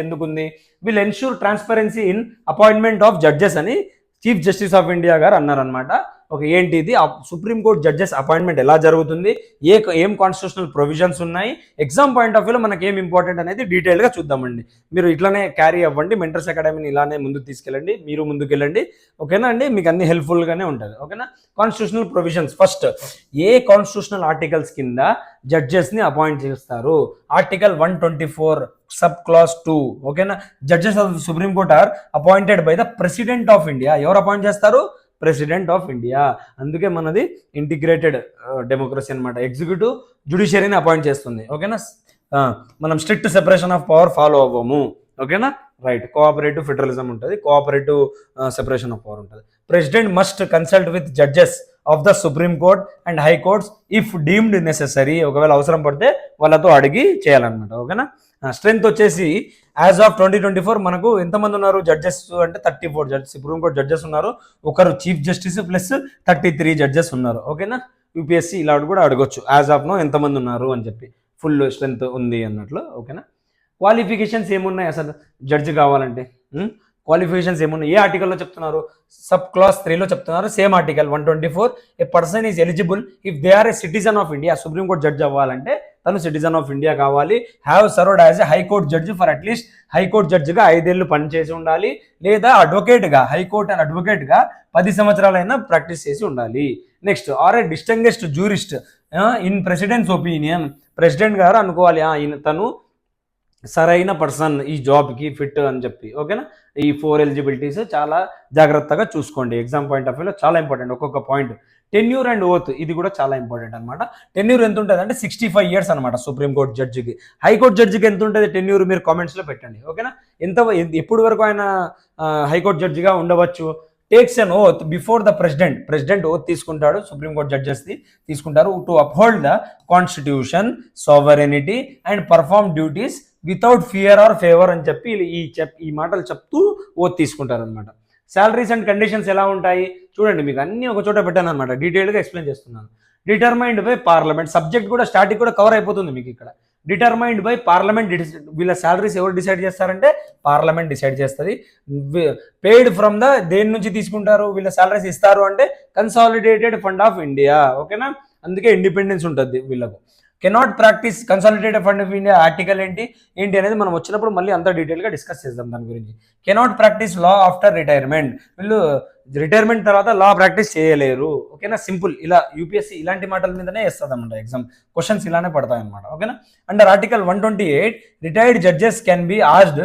ఎందుకుంది? Will ensure transparency in appointment of judges అని chief justice of India గారు అన్నారనమాట. ఒక ఏంటి ఇది సుప్రీంకోర్టు జడ్జెస్ అపాయింట్మెంట్ ఎలా జరుగుతుంది, ఏం కాన్స్టిట్యూషనల్ ప్రొవిజన్స్ ఉన్నాయి, ఎగ్జామ్ పాయింట్ ఆఫ్ వ్యూలో మనకి ఏం ఇంపార్టెంట్ అనేది డీటెయిల్గా చూద్దామండి. మీరు ఇట్లానే క్యారీ అవ్వండి, మెంటర్స్ అకాడమీని ఇలానే ముందుకు తీసుకెళ్ళండి, మీరు ముందుకెళ్ళండి. ఓకేనా అండి, మీకు అన్ని హెల్ప్ఫుల్గానే ఉంటుంది. ఓకేనా. కాన్స్టిట్యూషనల్ ప్రొవిజన్స్ ఫస్ట్, ఏ కాన్స్టిట్యూషనల్ ఆర్టికల్స్ కింద జడ్జెస్ని అపాయింట్ చేస్తారు? Article 124 sub clause 2. ఓకేనా. Judges of supreme court are appointed by the president of India. ఎవరు అపాయింట్ చేస్తారు? President of India. అందుకే మనది ఇంటిగ్రేటెడ్ డెమోక్రసీ అనమాట. ఎగ్జిక్యూటివ్ జ్యుడిషియరీని అపాయింట్ చేస్తుంది. ఓకేనా. మనం strict separation of power follow అవ్వము. ఓకేనా. రైట్. కోఆపరేటివ్ ఫెడరలిజం ఉంటుంది, కోఆపరేటివ్ సెపరేషన్ ఆఫ్ పవర్ ఉంటుంది. President must consult with judges of the supreme court and high courts if deemed necessary. ఒకవేళ అవసరం పడితే వాళ్ళతో అడిగి చేయాలన్నమాట. ఓకేనా. స్ట్రెంత్ వచ్చేసి యాజ్ ఆఫ్ 2024 మనకు ఎంతమంది ఉన్నారు జడ్జెస్ అంటే 34 జడ్జెస్ సుప్రీం కోర్ట్ జడ్జెస్ ఉన్నారు. ఒకరు చీఫ్ జస్టిస్ ప్లస్ 33 జడ్జెస్ ఉన్నారు. ఓకేనా. యూపీఎస్సీ ఇలా కూడా అడగొచ్చు యాజ్ ఆఫ్ నో ఎంతమంది ఉన్నారు అని చెప్పి, ఫుల్ స్ట్రెంత్ ఉంది అన్నట్లు. ఓకేనా. క్వాలిఫికేషన్స్ ఏమున్నాయి అసలు జడ్జి కావాలంటే? క్వాలిఫికేషన్స్ ఏమున్నాయి? ఏ ఆర్టికల్లో చెప్తున్నారు? సబ్ క్లాస్ 3లో చెప్తున్నారు. Same article 124. A person is eligible if they are a citizen of India. Supreme court judge అవ్వాలంటే తను సిటిజన్ ఆఫ్ ఇండియా కావాలి. Have served as a high court judge for at least, high court జడ్జిగా 5 ఏళ్ళు పనిచేసి ఉండాలి, లేదా అడ్వకేట్గా హైకోర్టు అండ్ అడ్వకేట్గా 10 సంవత్సరాలైనా ప్రాక్టీస్ చేసి ఉండాలి. Next, or a distinguished jurist in president's opinion. President గారు అనుకోవాలి తను సరైన పర్సన్ ఈ జాబ్కి ఫిట్ అని చెప్పి. ఓకేనా. ఈ 4 ఎలిజిబిలిటీస్ చాలా జాగ్రత్తగా చూసుకోండి. ఎగ్జామ్ పాయింట్ ఆఫ్ వ్యూలో చాలా ఇంపార్టెంట్ ఒక్కొక్క పాయింట్. టెన్యూర్ అండ్ ఓత్, ఇది కూడా చాలా ఇంపార్టెంట్ అనమాట. టెన్యూర్ ఎంత ఉంటుంది అంటే 65 years అనమాట సుప్రీంకోర్టు జడ్జికి. హైకోర్టు జడ్జికి ఎంత ఉంటుంది టెన్యూర్? మీరు కామెంట్స్లో పెట్టండి. ఓకేనా. ఎప్పుడు వరకు ఆయన హైకోర్టు జడ్జిగా ఉండవచ్చు? Takes an oath before the president oath తీసుకుంటాడు, సుప్రీంకోర్టు జడ్జెస్ తీసుకుంటారు, to uphold the constitution, sovereignty and perform duties without fear or favour అని చెప్పి ఈ మాటలు చెప్తూ ఓత్ తీసుకుంటారు అనమాట. శాలరీస్ అండ్ కండిషన్స్ ఎలా ఉంటాయి చూడండి, మీకు అన్ని ఒక చోట పెట్టాను అనమాట, డీటెయిల్గా ఎక్స్ప్లెయిన్ చేస్తున్నాను. డిటర్మైన్డ్ బై పార్లమెంట్, సబ్జెక్ట్ కూడా స్టార్టింగ్ కూడా కవర్ అయిపోతుంది మీకు ఇక్కడ. డిటర్మైన్డ్ బై పార్లమెంట్, వీళ్ళ శాలరీస్ ఎవరు డిసైడ్ చేస్తారంటే పార్లమెంట్ డిసైడ్ చేస్తుంది. పెయిడ్ ఫ్రమ్ ద, దేని నుంచి తీసుకుంటారు వీళ్ళ శాలరీస్ ఇస్తారు అంటే కన్సాలిడేటెడ్ ఫండ్ ఆఫ్ ఇండియా. ఓకేనా. అందుకే ఇండిపెండెన్స్ ఉంటుంది వీళ్ళకు. Cannot practice consolidated fund of India article ఏంటి అనేది మనం వచ్చినప్పుడు మళ్ళీ అంతా డీటెయిల్గా డిస్కస్ చేద్దాం దాని గురించి. Cannot practice law after retirement, వీళ్ళు రిటైర్మెంట్ తర్వాత లా ప్రాక్టీస్ చేయలేరు. ఓకేనా. సింపుల్. ఇలా యూపీఎస్సీ ఇలాంటి మాటల మీదనే వేస్తుంది అన్నమాట ఎగ్జామ్ క్వశ్చన్స్, ఇలానే పడతాయి అనమాట. ఓకేనా. Under article 128 retired judges can be asked